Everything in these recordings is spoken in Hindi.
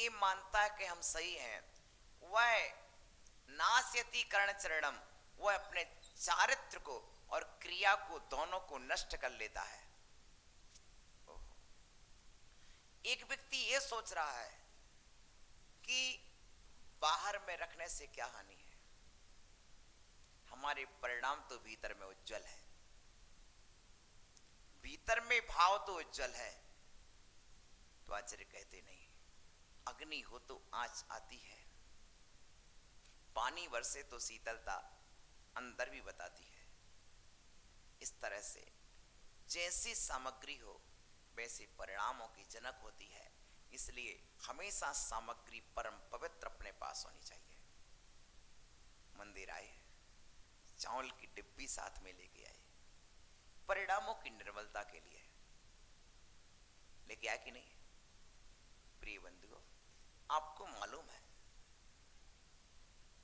ये मानता है कि हम सही हैं, वह नास्यति कर्ण चरणम, वह अपने चारित्र को और क्रिया को दोनों को नष्ट कर लेता है। एक व्यक्ति ये सोच रहा है कि बाहर में रखने से क्या हानि है, हमारे परिणाम तो भीतर में उज्जवल है, भीतर में भाव तो उज्जवल है। तो आचार्य कहते नहीं, अग्नि हो तो आंच आती है, पानी बरसे तो शीतलता अंदर भी बताती है। इस तरह से जैसी सामग्री हो वैसे परिणामों की जनक होती है। इसलिए हमेशा सामग्री परम पवित्र अपने पास होनी चाहिए। मंदिर आए, चावल की डिब्बी साथ में लेके आए, परिणामों की निर्मलता के लिए लेके आए कि नहीं? प्रिय बंधुओं, आपको मालूम है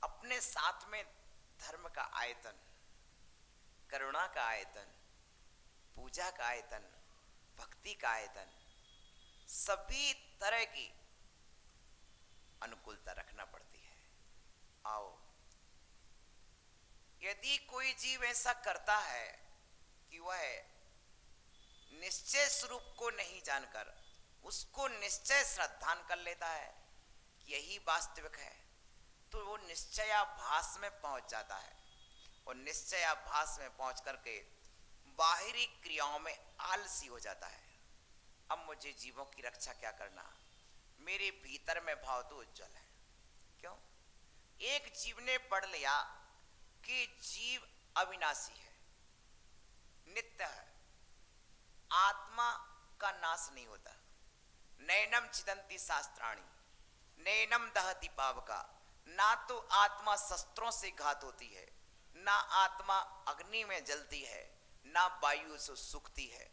अपने साथ में धर्म का आयतन, करुणा का आयतन, पूजा का आयतन, भक्ति का आयतन, सभी तरह की अनुकूलता रखना पड़ती है। आओ, यदि कोई जीव ऐसा करता है कि वह निश्चय स्वरूप को नहीं जानकर उसको निश्चय श्रद्धान कर लेता है कि यही वास्तविक है, तो वो निश्चयाभास में पहुंच जाता है। और निश्चयाभास में पहुंच करके बाहरी क्रियाओं में आलसी हो जाता है। अब मुझे जीवों की रक्षा क्या करना, मेरे भीतर में भाव तो उज्जवल है। क्यों? एक जीव ने पढ़ लिया कि जीव अविनाशी है, नित्य है, आत्मा का नाश नहीं होता। नैनम छिदंती शास्त्राणी, नैनम दहति पावका, ना तो आत्मा शस्त्रों से घात होती है, ना आत्मा अग्नि में जलती है, ना वायु से सूखती है।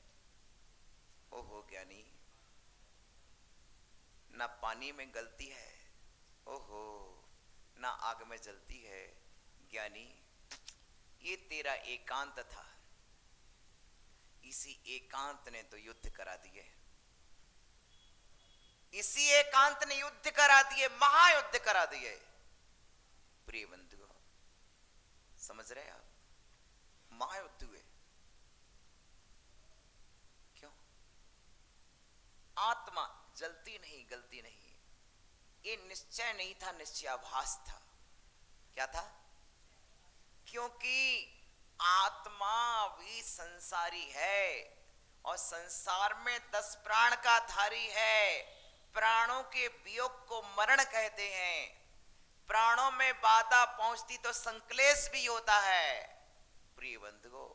ओहो ज्ञानी, ना पानी में गलती है, ओहो, ना आग में जलती है। ज्ञानी, ये तेरा एकांत था, इसी एकांत ने तो युद्ध करा दिए, इसी एकांत ने युद्ध करा दिए, महायुद्ध करा दिए। प्रिय बंधुओं, समझ रहे आप? महायुद्ध हुए। क्यों? आत्मा जलती नहीं, गलती नहीं। ये निश्चय नहीं था, निश्चयाभास था। क्या था? क्योंकि आत्मा भी संसारी है और संसार में 10 प्राण का धारी है। प्राणों के वियोग को मरण कहते हैं। प्राणों में बाधा पहुंचती तो संक्लेश भी होता है। प्रिय बंधुओं,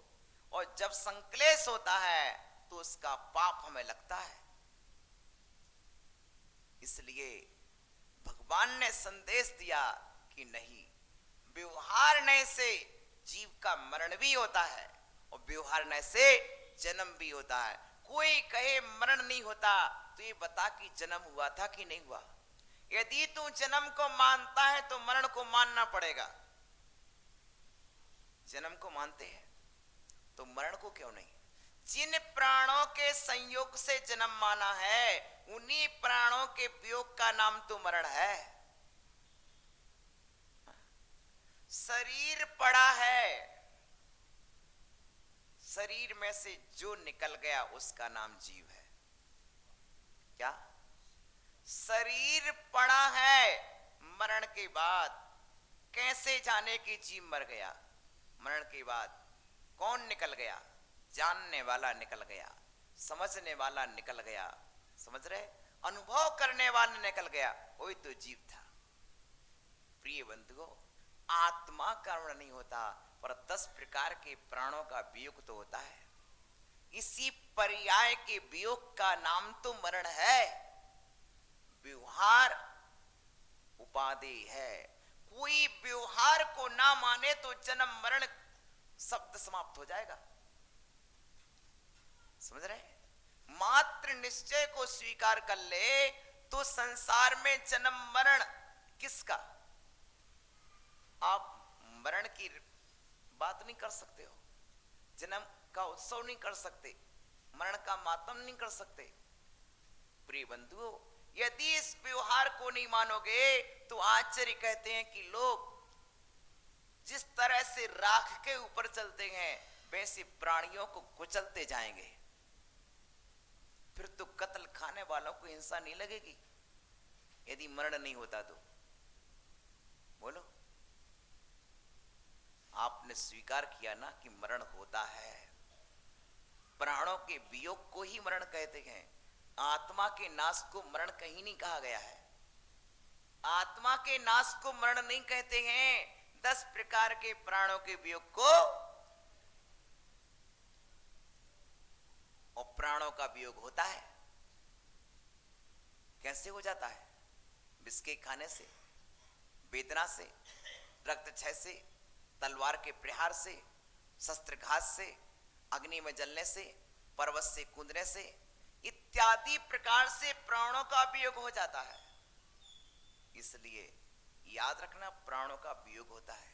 और जब संक्लेश होता है तो उसका पाप हमें लगता है। इसलिए भगवान ने संदेश दिया कि नहीं, व्यवहारने से जीव का मरण भी होता है और व्यवहारने से जन्म भी होता है। कोई कहे मरण नहीं होता तो ये बता कि जन्म हुआ था कि नहीं हुआ। यदि तू जन्म को मानता है तो मरण को मानना पड़ेगा। जन्म को मानते हैं तो मरण को क्यों नहीं? जिन प्राणों के संयोग से जन्म माना है उन्हीं प्राणों के वियोग का नाम तो मरण है। शरीर पड़ा है, शरीर में से जो निकल गया उसका नाम जीव है। क्या? शरीर पड़ा है, मरण के बाद कैसे जाने कि जीव मर गया? मरण के बाद कौन निकल गया? जानने वाला निकल गया, समझने वाला निकल गया। समझ रहे? अनुभव करने वाला निकल गया, वही तो जीव था। प्रिय बंधुओं, आत्मा का मरण नहीं होता पर 10 प्रकार के प्राणों का वियोग तो होता है। इसी पर्याय के वियोग का नाम तो मरण है। व्यवहार उपादेय है। कोई व्यवहार को ना माने तो जन्म मरण शब्द समाप्त हो जाएगा। समझ रहे? मात्र निश्चय को स्वीकार कर ले तो संसार में जन्म मरण किसका? आप मरण की बात नहीं कर सकते हो, जन्म का उत्सव नहीं कर सकते, मरण का मातम नहीं कर सकते। प्रिय बंधुओं, यदि इस व्यवहार को नहीं मानोगे तो आचार्य कहते हैं कि लोग जिस तरह से राख के ऊपर चलते हैं वैसे प्राणियों को कुचलते जाएंगे। फिर तो कत्ल खाने वालों को हिंसा नहीं लगेगी यदि मरण नहीं होता तो। बोलो, आपने स्वीकार किया ना कि मरण होता है। प्राणों के वियोग को ही मरण कहते हैं, आत्मा के नाश को मरण कहीं नहीं कहा गया है। आत्मा के नाश को मरण नहीं कहते हैं, 10 प्रकार के प्राणों के वियोग को। और प्राणों का वियोग होता है, कैसे हो जाता है? विष के खाने से, वेदना से, रक्तक्षय से, तलवार के प्रहार से, शस्त्रघात से, अग्नि में जलने से, पर्वत से कूदने से, इत्यादि प्रकार से प्राणों का वियोग हो जाता है। इसलिए याद रखना, प्राणों का वियोग होता है।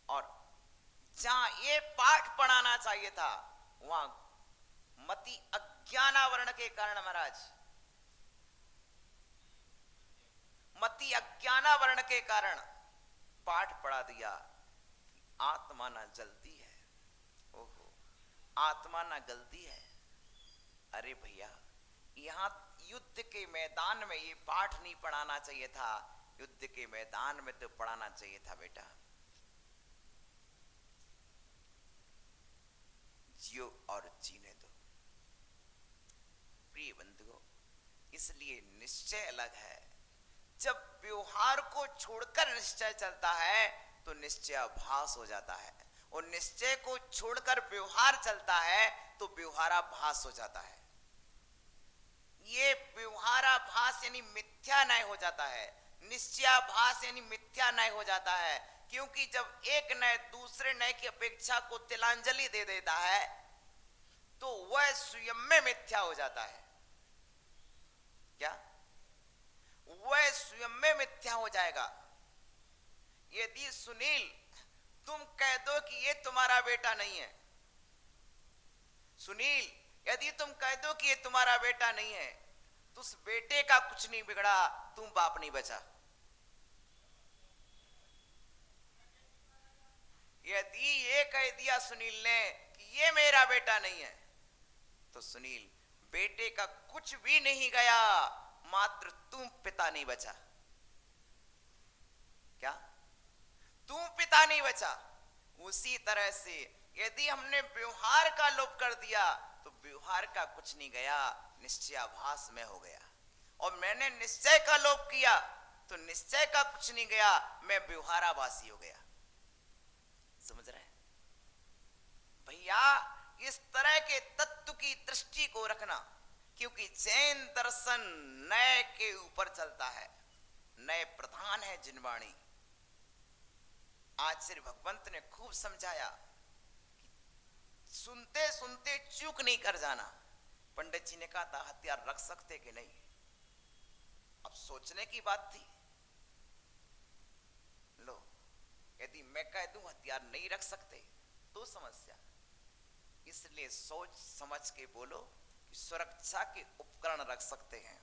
और जहां ये पाठ पढ़ाना चाहिए था वहां मति अज्ञानावरण के कारण, महाराज मति अज्ञानावरण के कारण पाठ पढ़ा दिया कि आत्मा ना जलती है। ओहो, आत्मा ना गलती है। अरे भैया, यहां युद्ध के मैदान में ये पाठ नहीं पढ़ाना चाहिए था, युद्ध के मैदान में तो पढ़ाना चाहिए था बेटा, जियो और जीने दो। प्रिय बंधुओं, इसलिए निश्चय अलग है। जब व्यवहार को छोड़कर निश्चय चलता है तो निश्चयाभास हो जाता है, और निश्चय को छोड़कर व्यवहार चलता है तो व्यवहाराभास हो जाता है। ये व्यवहाराभास यानी मिथ्या न्याय हो जाता है, निश्चयाभास यानी मिथ्या न्याय हो जाता है। क्योंकि जब एक न्याय दूसरे न्याय की अपेक्षा को तिलांजलि दे देता है तो वह स्वयं में मिथ्या हो जाता है। क्या? वह स्वयं में मिथ्या हो जाएगा। यदि सुनील तुम कह दो कि ये तुम्हारा बेटा नहीं है, सुनील यदि तुम कह दो कि ये तुम्हारा बेटा नहीं है, तो उस बेटे का कुछ नहीं बिगड़ा, तुम बाप नहीं बचा। यदि ये कह दिया सुनील ने कि ये मेरा बेटा नहीं है, तो सुनील बेटे का कुछ भी नहीं गया, मात्र तुम पिता नहीं बचा। क्या? तुम पिता नहीं बचा। उसी तरह से यदि हमने व्यवहार का लोप कर दिया तो व्यवहार का कुछ नहीं गया, निश्चयाभास में हो गया। और मैंने निश्चय का लोप किया तो निश्चय का कुछ नहीं गया, मैं व्यवहाराभासी हो गया। समझ रहे हैं भैया? इस तरह के तत्व की दृष्टि को रखना, क्योंकि जैन दर्शन नए के ऊपर चलता है, नए प्रधान है जिनवाणी। आचार्य भगवंत ने खूब समझाया कि सुनते सुनते चूक नहीं कर जाना। पंडित जी ने कहा था हथियार रख सकते कि नहीं, अब सोचने की बात थी। लो, यदि मैं कह दूं हथियार नहीं रख सकते तो समस्या। इसलिए सोच समझ के बोलो कि सुरक्षा के उपकरण रख सकते हैं,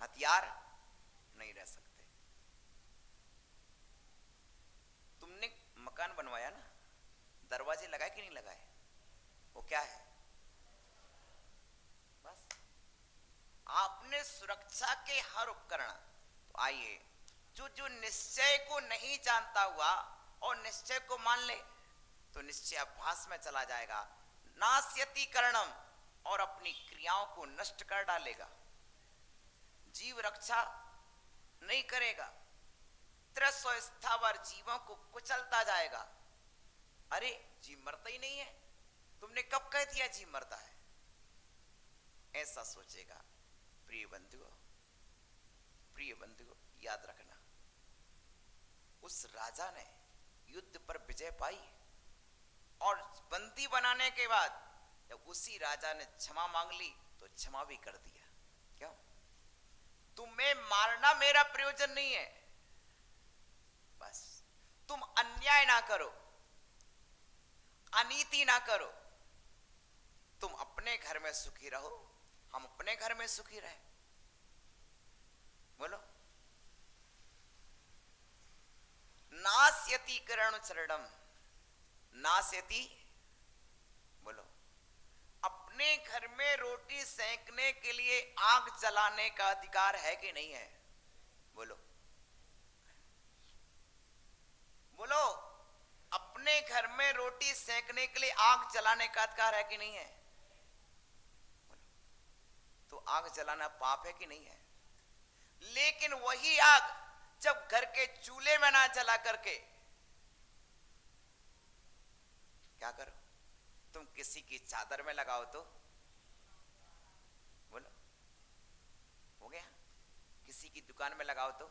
हथियार नहीं रख सकते। तुमने मकान बनवाया ना, दरवाजे लगाए कि नहीं लगाए? वो क्या है? बस आपने सुरक्षा के हर उपकरण। तो आइए, जो जो निश्चय को नहीं जानता हुआ और निश्चय को मान ले तो निश्चयाभास में चला जाएगा, नास्यति करणम, और अपनी क्रियाओं को नष्ट कर डालेगा, जीव रक्षा नहीं करेगा, त्रस्व स्थावर जीवों को कुचलता जाएगा। अरे जीव मरता ही नहीं है, तुमने कब कह दिया जीव मरता है? ऐसा सोचेगा। प्रिय बंधुओं याद रखना, उस राजा ने युद्ध पर विजय पाई और बंदी बनाने के बाद जब उसी राजा ने क्षमा मांग ली तो क्षमा भी कर दिया। क्यों? तुम्हें मारना मेरा प्रयोजन नहीं है, बस तुम अन्याय ना करो, अनीति ना करो, तुम अपने घर में सुखी रहो, हम अपने घर में सुखी रहे। बोलो, नास्यति करण चरणम, नास्यति, बोलो, अपने घर में रोटी सेंकने के लिए आग जलाने का अधिकार है कि नहीं है? बोलो, बोलो, अपने घर में रोटी सेंकने के लिए आग जलाने का अधिकार है कि नहीं है? बोलो, तो आग जलाना पाप है कि नहीं है? लेकिन वही आग जब घर के चूल्हे में ना जला करके क्या करो, तुम किसी की चादर में लगाओ तो, बोलो, हो गया। किसी की दुकान में लगाओ तो,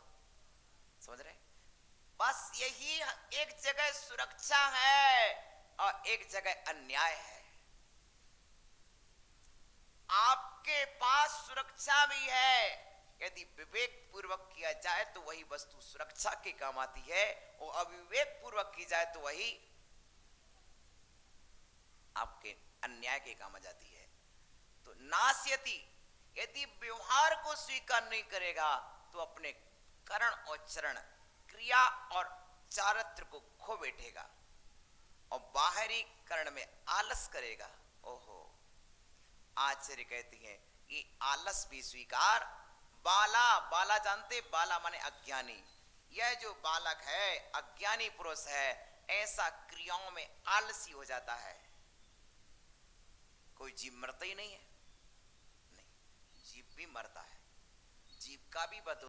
समझ रहे? बस यही एक जगह सुरक्षा है और एक जगह अन्याय है। आपके पास सुरक्षा भी है, यदि विवेक पूर्वक किया जाए तो वही वस्तु सुरक्षा के काम आती है, और अविवेक पूर्वक की जाए तो वही आपके अन्याय के काम आ जाती है। तो नास्यति, यदि व्यवहार को स्वीकार नहीं करेगा तो अपने करण और चरण, क्रिया और चारित्र को खो बैठेगा और बाहरी करण में आलस करेगा। ओहो, आचार्य कहती हैं ये आलस भी स्वीकार। बाला, बाला जानते, बाला माने अज्ञानी। यह जो बालक है, अज्ञानी पुरुष है, ऐसा क्रियाओं में आलसी हो जाता है। कोई जीव मरता ही नहीं है, नहीं, जीव भी मरता है, जीव का भी वध